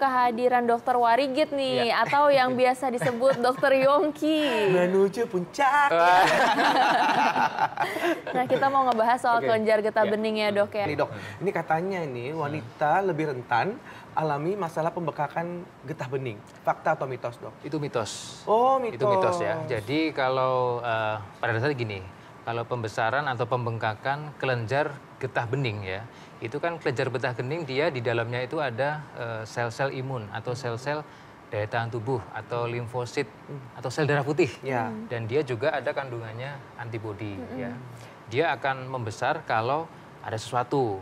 kehadiran Dokter Warigit nih, atau yang biasa disebut Dokter Yongki. Menuju puncak. Nah, kita mau ngebahas soal kelenjar getah bening ya, Dok ya. Nih, Dok, ini katanya nih wanita lebih rentan alami masalah pembekakan getah bening. Fakta atau mitos, Dok? Itu mitos. Oh, mitos. Itu mitos ya. Jadi kalau pada dasarnya gini, kalau pembesaran atau pembengkakan kelenjar getah bening ya, itu kan kelenjar getah bening dia di dalamnya itu ada sel-sel imun atau sel-sel daya tahan tubuh atau limfosit atau sel darah putih. Dan dia juga ada kandungannya antibodi ya. Dia akan membesar kalau ada sesuatu.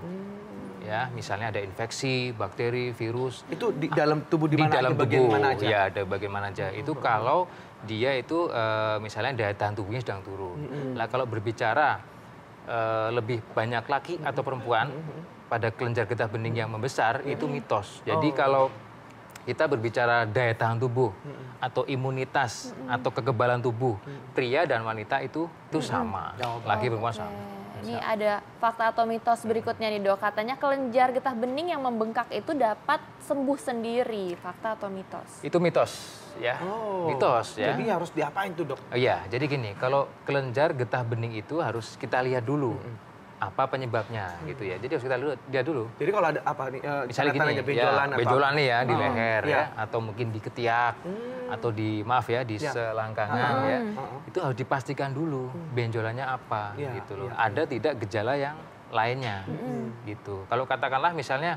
Ya, misalnya ada infeksi, bakteri, virus. Itu di dalam tubuh di mana? Dalam bagian tubuh, mana aja? ya ada bagian mana aja. Itu kalau dia itu misalnya daya tahan tubuhnya sedang turun. Nah, kalau berbicara lebih banyak laki atau perempuan pada kelenjar getah bening yang membesar itu mitos. Jadi kalau kita berbicara daya tahan tubuh atau imunitas atau kekebalan tubuh, pria dan wanita itu sama, laki perempuan sama. Ini ada fakta atau mitos berikutnya nih, Dok. Katanya kelenjar getah bening yang membengkak itu dapat sembuh sendiri. Fakta atau mitos? Itu mitos, ya. Mitos, ya. Jadi harus diapain tuh, Dok? Iya, jadi gini, kalau kelenjar getah bening itu harus kita lihat dulu. Apa penyebabnya gitu ya. Jadi harus kita lihat dulu. Jadi kalau ada apa nih? Misalnya gini, benjolan nih ya di leher ya, atau mungkin di ketiak, atau di selangkangan ya. Itu harus dipastikan dulu benjolannya apa gitu loh. Ada tidak gejala yang lainnya gitu. Kalau katakanlah misalnya,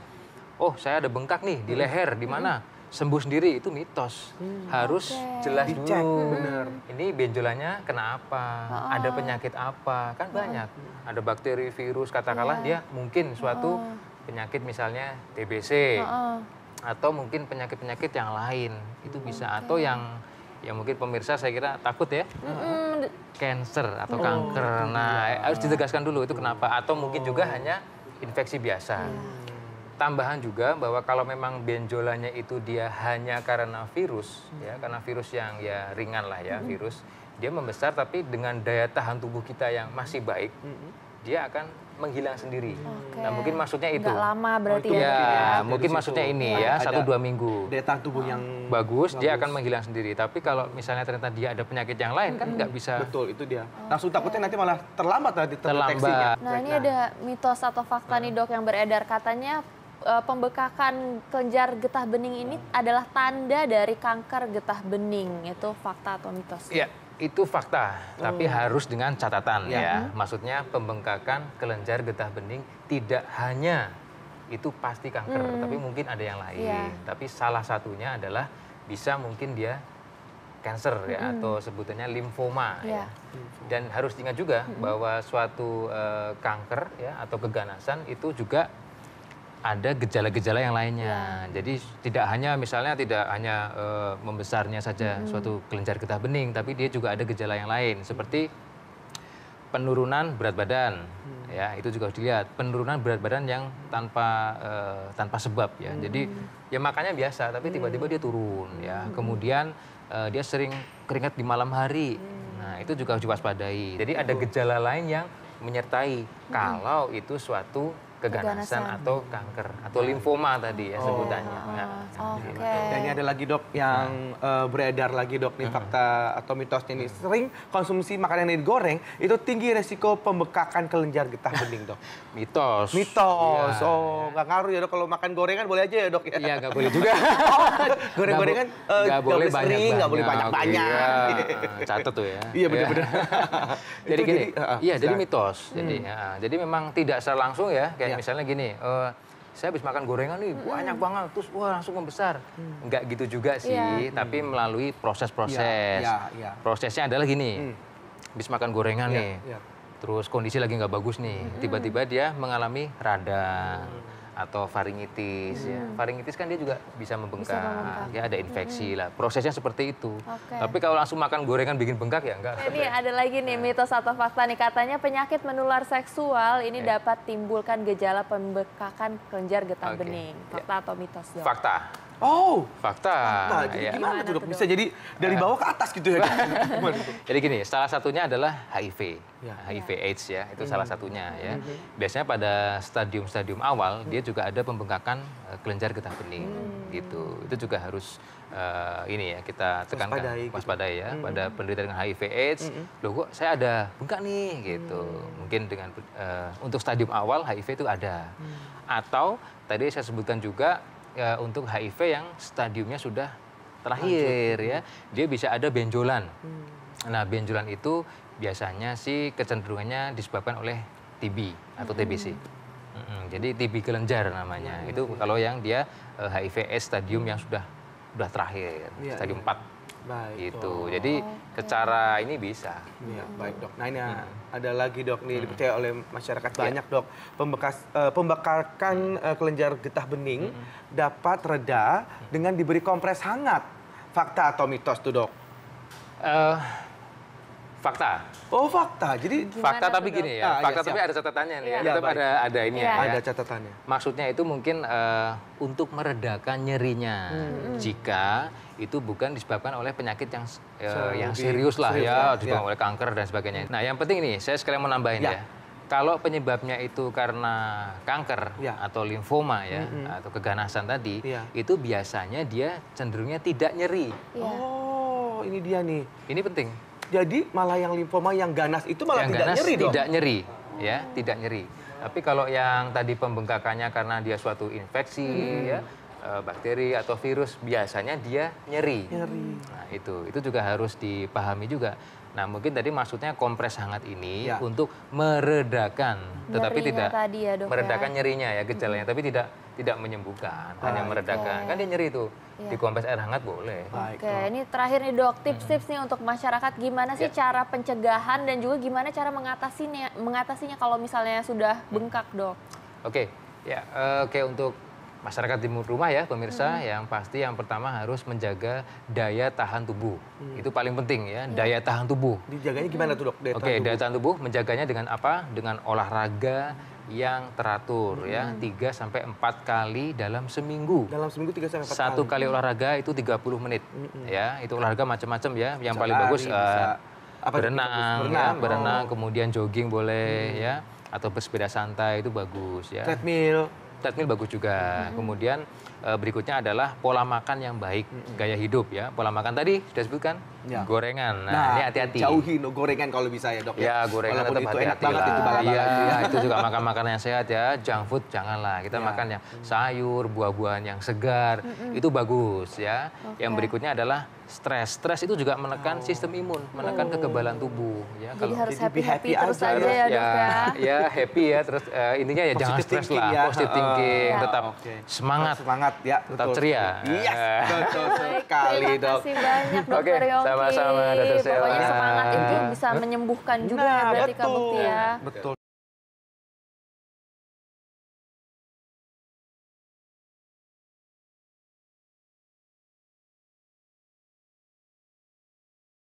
oh saya ada bengkak nih di leher, di mana? Sembuh sendiri itu mitos. Harus jelas dulu. Ini benjolannya kena apa? Ada penyakit apa? Kan banyak. Ada bakteri, virus, katakanlah dia mungkin suatu penyakit misalnya TBC. Atau mungkin penyakit-penyakit yang lain. Itu bisa. Atau yang mungkin pemirsa saya kira takut ya. Cancer atau kanker. Nah, harus ditegaskan dulu itu kenapa. Atau mungkin juga hanya infeksi biasa. Tambahan juga bahwa kalau memang benjolannya itu dia hanya karena virus, ya karena virus yang ya ringan lah ya virus, dia membesar tapi dengan daya tahan tubuh kita yang masih baik, dia akan menghilang sendiri. Nah mungkin maksudnya itu. Nggak lama berarti ya. Mungkin maksudnya ini ya 1-2 minggu. Daya tahan tubuh yang bagus, dia akan menghilang sendiri. Tapi kalau misalnya ternyata dia ada penyakit yang lain kan nggak bisa. Betul, itu dia. Langsung takutnya nanti malah terlambat nanti terdeteksinya. Nah ini ada mitos atau fakta nih, Dok, yang beredar katanya pembekakan kelenjar getah bening ini adalah tanda dari kanker getah bening. Itu fakta atau mitos? Iya, itu fakta, tapi harus dengan catatan ya. Maksudnya pembengkakan kelenjar getah bening tidak hanya itu pasti kanker, tapi mungkin ada yang lain. Tapi salah satunya adalah bisa mungkin dia cancer ya, atau sebutannya limfoma ya. Dan harus diingat juga bahwa suatu kanker ya atau keganasan itu juga ada gejala-gejala yang lainnya. Jadi tidak hanya misalnya membesarnya saja suatu kelenjar getah bening, tapi dia juga ada gejala yang lain seperti penurunan berat badan. Ya, itu juga harus dilihat. Penurunan berat badan yang tanpa sebab ya. Jadi ya makannya biasa tapi tiba-tiba dia turun ya. Kemudian dia sering keringat di malam hari. Nah, itu juga harus diwaspadai. Jadi ada gejala lain yang menyertai kalau itu suatu keganasan atau kanker atau limfoma tadi ya sebutannya. Dan ini ada lagi, Dok, yang beredar lagi, Dok, nih fakta atau mitosnya nih. Sering konsumsi makanan yang digoreng itu tinggi resiko pembekakan kelenjar getah bening, Dok. Mitos. Mitos. Nggak ngaruh ya, Dok, kalau makan gorengan boleh aja ya, Dok ya. Iya, nggak boleh juga. Goreng-gorengan nggak boleh banyak-banyak. Nggak boleh banyak-banyak. Catat tuh ya. Iya, benar-benar. Jadi gini, jadi mitos. Jadi memang tidak secara langsung ya, kayak misalnya gini, saya habis makan gorengan nih banyak banget, terus wah langsung membesar. Enggak gitu juga sih, tapi melalui proses-proses. Prosesnya adalah gini, habis makan gorengan nih, terus kondisi lagi nggak bagus nih, tiba-tiba dia mengalami radang atau faringitis. Faringitis kan dia juga bisa membengkak, ya ada infeksi lah. Prosesnya seperti itu. Tapi kalau langsung makan gorengan bikin bengkak ya enggak. Ini ada lagi nih mitos atau fakta nih, katanya penyakit menular seksual ini dapat timbulkan gejala pembekakan kelenjar getah bening. Fakta atau mitos, Dok? Fakta. Oh, Fakta. Jadi Ya. gimana tuh, Dok? Dok? Bisa jadi dari bawah ke atas gitu ya? Gimana tuh? Jadi gini, salah satunya adalah HIV, Ya. HIV AIDS ya, itu salah satunya ya. Biasanya pada stadium-stadium awal dia juga ada pembengkakan kelenjar getah bening, gitu. Itu juga harus ini ya kita tekankan, waspadai ya pada penderita dengan HIV AIDS. Loh kok saya ada bengkak nih, gitu. Mungkin dengan untuk stadium awal HIV itu ada, atau tadi saya sebutkan juga untuk HIV yang stadiumnya sudah terakhir ya, dia bisa ada benjolan. Nah, benjolan itu biasanya sih kecenderungannya disebabkan oleh TB atau TBC. Jadi TB kelenjar namanya. Itu kalau yang dia HIV AIDS stadium yang sudah terakhir, stadium 4. Baik, Gitu. Jadi secara ini bisa. Iya, baik Dok. Nah ini ada lagi Dok nih dipercaya oleh masyarakat banyak Dok. Pembekakan kelenjar getah bening dapat reda dengan diberi kompres hangat. Fakta atau mitos tuh Dok? Fakta. Oh fakta. Jadi Fakta tuh, tapi Dok? gini ya, fakta tapi ada catatannya nih ya. Tetap ada ini ya. ada catatannya. Maksudnya itu mungkin untuk meredakan nyerinya jika itu bukan disebabkan oleh penyakit yang serius lah ya, disebabkan oleh kanker dan sebagainya. Nah, yang penting ini saya sekalian mau nambahin ya. Kalau penyebabnya itu karena kanker atau limfoma ya, atau keganasan tadi, itu biasanya dia cenderungnya tidak nyeri. Oh, ini dia nih. Ini penting. Jadi malah yang limfoma yang ganas itu malah Yang tidak ganas nyeri Dok? tidak nyeri, ya, tidak nyeri. Tapi kalau yang tadi pembengkakannya karena dia suatu infeksi ya, bakteri atau virus, biasanya dia nyeri. Nah, itu juga harus dipahami juga. Nah, mungkin tadi maksudnya kompres hangat ini untuk meredakan, tetapi Nyerinya tidak tadi ya, Dok, meredakan nyerinya ya gejalanya, tapi tidak menyembuhkan, hanya meredakan. Kan dia nyeri tuh. Dikompres air hangat boleh. Oke, ini terakhir nih Dok, tips-tips nih untuk masyarakat gimana sih cara pencegahan dan juga gimana cara mengatasinya kalau misalnya sudah bengkak, Dok? Oke, untuk masyarakat di rumah ya pemirsa, yang pasti yang pertama harus menjaga daya tahan tubuh. Itu paling penting ya, daya tahan tubuh. Dijaganya gimana tuh Dok? Daya tahan tubuh menjaganya dengan apa? Dengan olahraga yang teratur ya, 3-4 kali dalam seminggu. Dalam seminggu 3-4 kali. Satu kali olahraga itu 30 menit. Ya, itu olahraga macam-macam ya. Yang paling bagus berenang, kemudian jogging boleh ya, atau bersepeda santai itu bagus ya. Treadmill bagus juga. Kemudian berikutnya adalah pola makan yang baik, gaya hidup ya. Pola makan tadi sudah sebutkan, gorengan. Nah, ini hati-hati. Jauhi gorengan kalau bisa ya Dok. Ya, gorengan tetap hati-hati lah. Iya, itu juga makan makanan yang sehat ya. Junk food janganlah. Kita makan yang sayur, buah-buahan yang segar. Itu bagus ya. Yang berikutnya adalah stres. Stres itu juga menekan sistem imun, menekan kekebalan tubuh ya. Jadi harus jadi happy happy terus aja aja ya, Dok ya. Ya, happy ya. Terus intinya ya jangan stres lah. Positive thinking, tetap semangat ya. tetap ceria. Yes, betul sekali Dok. Terima kasih banyak Dokter Yongki. Sama-sama, Dr. Sheila. Pokoknya semangat itu bisa menyembuhkan juga ya berarti Kak Bukti ya. Betul.